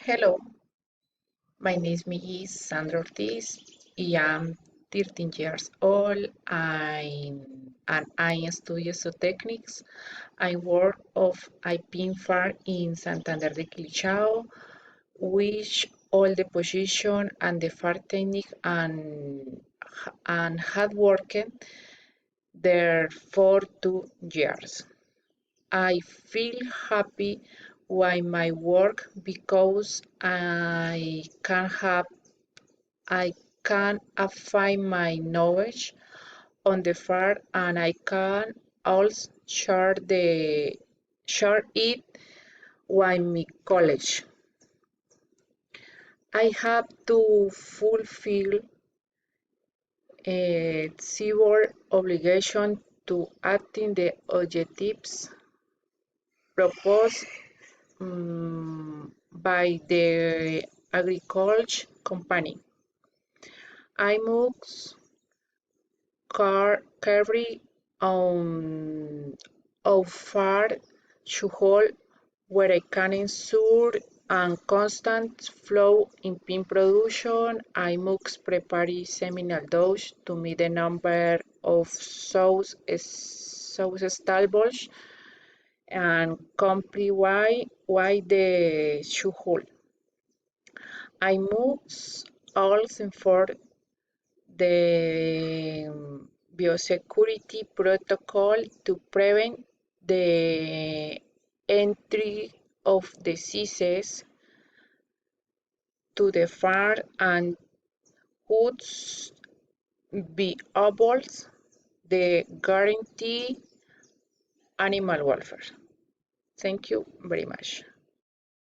Hello, my name is Sandra Ortiz. I'm 13 years old. I study zootechnics. I work of IP farm in Santander de Quilichao, which all the position and the farm technique and hard working there for 2 years. I feel happy with my work because I can apply my knowledge on the farm and I can also share it with my college. I have to fulfill a civil obligation to attain the objectives proposed by the agriculture company. I must carry on how far to hold where I can ensure and constant flow in pin production. I must prepare seminal dose to meet the number of stables and comply with the schedule. I must also enforce the biosecurity protocol to prevent the entry of diseases to the farm and would be able to guarantee animal welfare. Thank you very much.